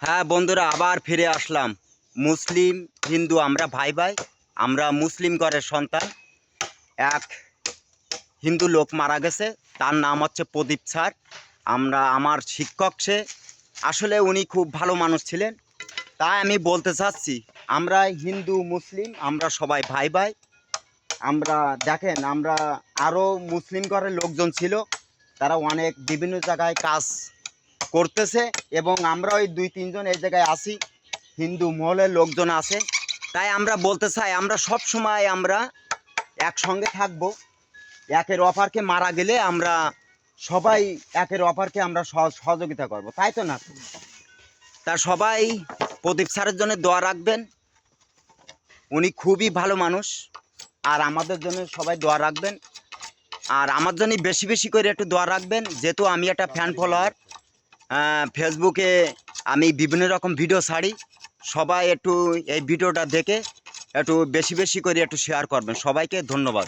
হ্যাঁ বন্ধুরা, আবার ফিরে আসলাম। মুসলিম হিন্দু আমরা ভাই ভাই। আমরা মুসলিম ঘরের সন্তান। এক হিন্দু লোক মারা গেছে, তার নাম হচ্ছে প্রদীপ স্যার। আমার শিক্ষক সে। আসলে উনি খুব ভালো মানুষ ছিলেন। তাই আমি বলতে চাচ্ছি, আমরা হিন্দু মুসলিম আমরা সবাই ভাই ভাই। আমরা দেখেন, আমরা আরও মুসলিম ঘরের লোকজন ছিল, তারা অনেক বিভিন্ন জায়গায় কাজ করতেছে এবং আমরা ওই 2-3 জন এই জায়গায় আছি, হিন্দু মহলের লোকজন আছে। তাই আমরা বলতে চাই, আমরা সব সময় আমরা একসঙ্গে থাকব। একের অপরকে মারা গেলে আমরা সবাই একের অপরকে আমরা সহযোগিতা করব, তাই তো না? তা সবাই প্রদীপ স্যারের জন্য দোয়া রাখবেন। উনি খুবই ভালো মানুষ, আর আমাদের জন্য সবাই দোয়া রাখবেন। আর আমার জন্য বেশি বেশি করে একটু দোয়া রাখবেন, যেহেতু আমি একটা ফ্যান ফলোয়ার। ফেসবুকে আমি বিভিন্ন রকম ভিডিও ছাড়ি। সবাই একটু এই ভিডিওটা দেখে একটু বেশি বেশি করে একটু শেয়ার করবেন। সবাইকে ধন্যবাদ।